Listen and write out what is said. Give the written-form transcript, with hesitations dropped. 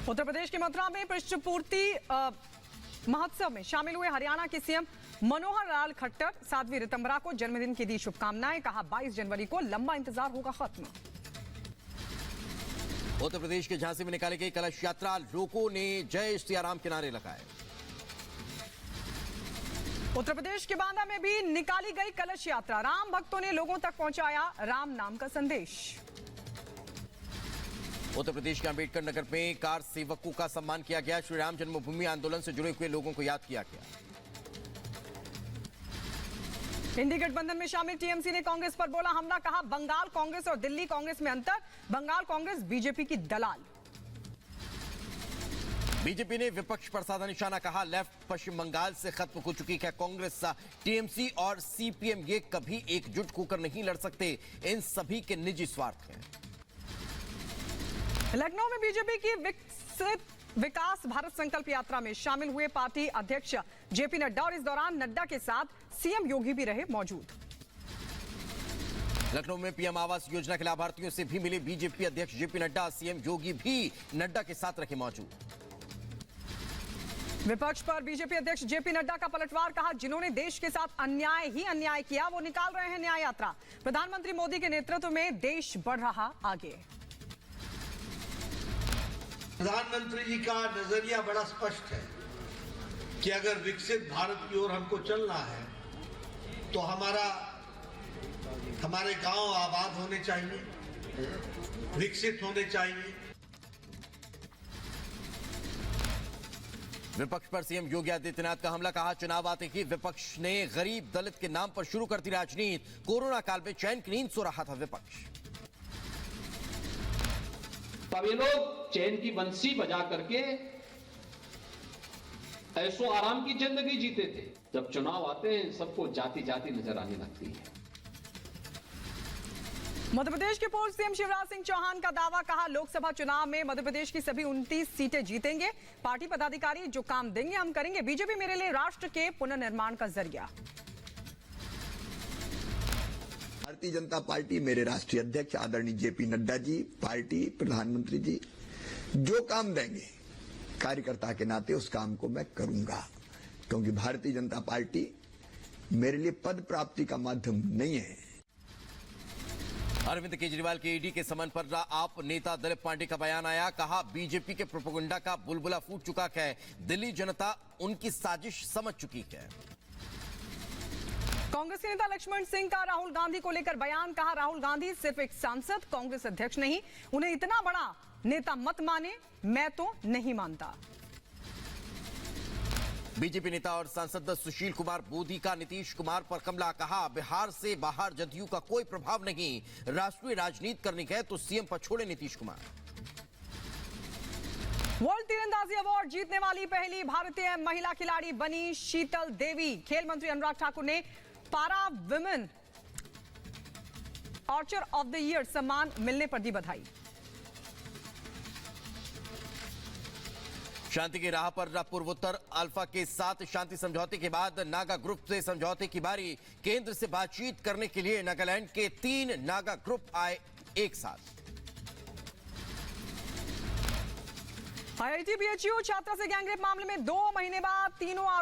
उत्तर प्रदेश के मथुरा में पृष्ठपूर्ति महोत्सव में शामिल हुए हरियाणा के सीएम मनोहर लाल खट्टर 7वीं रितंबरा को जन्मदिन की दी शुभकामनाएं। कहा 22 जनवरी को लंबा इंतजार होगा खत्म। उत्तर प्रदेश के झांसी में निकाली गई कलश यात्रा, लोगों ने जय सिया राम के नारे लगाए। उत्तर प्रदेश के बांदा में भी निकाली गई कलश यात्रा, राम भक्तों ने लोगों तक पहुंचाया राम नाम का संदेश। उत्तर प्रदेश के अंबेडकर नगर में कार सेवकों का सम्मान किया गया। श्री राम जन्मभूमि आंदोलन से जुड़े हुए लोगों को याद किया गया। इंडी गठबंधन में शामिल टीएमसी ने कांग्रेस पर बोला हमला, कहा बंगाल कांग्रेस और दिल्ली कांग्रेस में अंतर, बंगाल कांग्रेस बीजेपी की दलाल। बीजेपी ने विपक्ष पर साधा निशाना, कहा लेफ्ट पश्चिम बंगाल से खत्म हो चुकी है कांग्रेस। टीएमसी और सीपीएम ये कभी एकजुट होकर नहीं लड़ सकते, इन सभी के निजी स्वार्थ हैं। लखनऊ में बीजेपी की विकसित विकास भारत संकल्प यात्रा में शामिल हुए पार्टी अध्यक्ष जेपी नड्डा और इस दौरान नड्डा के साथ सीएम योगी भी रहे मौजूद। लखनऊ में पीएम आवास योजना के लाभार्थियों से भी मिले बीजेपी अध्यक्ष जेपी नड्डा, सीएम योगी भी नड्डा के साथ रहे मौजूद। विपक्ष पर बीजेपी अध्यक्ष जेपी नड्डा का पलटवार, कहा जिन्होंने देश के साथ अन्याय ही अन्याय किया वो निकाल रहे हैं न्याय यात्रा। प्रधानमंत्री मोदी के नेतृत्व में देश बढ़ रहा आगे। प्रधानमंत्री जी का नजरिया बड़ा स्पष्ट है कि अगर विकसित भारत की ओर हमको चलना है तो हमारे गांव आबाद होने चाहिए, विकसित होने चाहिए। विपक्ष पर सीएम योगी आदित्यनाथ का हमला, कहा चुनाव आते ही विपक्ष ने गरीब दलित के नाम पर शुरू कर दी राजनीति। कोरोना काल में चैन की नींद सो रहा था विपक्ष। तब ये लोग चैन की बंसी बजा करके ऐसो आराम की जिंदगी जीते थे। जब चुनाव आते हैं सबको जाति जाति नजर आने लगती है। मध्य प्रदेश के पूर्व सीएम शिवराज सिंह चौहान का दावा, कहा लोकसभा चुनाव में मध्य प्रदेश की सभी 29 सीटें जीतेंगे। पार्टी पदाधिकारी जो काम देंगे हम करेंगे। बीजेपी मेरे लिए राष्ट्र के पुनर्निर्माण का जरिया। भारतीय जनता पार्टी, मेरे राष्ट्रीय अध्यक्ष आदरणीय जेपी नड्डा जी, पार्टी प्रधानमंत्री जी जो काम देंगे कार्यकर्ता के नाते उस काम को मैं करूंगा, क्योंकि भारतीय जनता पार्टी मेरे लिए पद प्राप्ति का माध्यम नहीं है। अरविंद केजरीवाल के ईडी के समन पर आप नेता दिलीप पांडे का बयान आया, कहा बीजेपी के प्रोपेगेंडा का बुलबुला फूट चुका है, दिल्ली जनता उनकी साजिश समझ चुकी है। कांग्रेस के नेता लक्ष्मण सिंह का राहुल गांधी को लेकर बयान, कहा राहुल गांधी सिर्फ एक सांसद, कांग्रेस अध्यक्ष नहीं, उन्हें इतना बड़ा नेता मत माने, मैं तो नहीं मानता। बीजेपी नेता और सांसद सुशील कुमार बोधी का नीतीश कुमार पर हमला, कहा बिहार से बाहर जदयू का कोई प्रभाव नहीं, राष्ट्रीय राजनीति करनी है तो सीएम पर छोड़े नीतीश कुमार। वर्ल्ड तीरंदाजी अवार्ड जीतने वाली पहली भारतीय महिला खिलाड़ी बनी शीतल देवी। खेल मंत्री अनुराग ठाकुर ने पारा women Archer of the year सम्मान मिलने पर दी बधाई। शांति की राह पर पूर्वोत्तर अल्फा के साथ शांति समझौते के बाद नागा ग्रुप से समझौते की बारी। केंद्र से बातचीत करने के लिए नागालैंड के 3 नागा ग्रुप आए एक साथ। आईआईटी बीएचयू छात्रा से गैंगरेप मामले में 2 महीने बाद तीनों आरोपी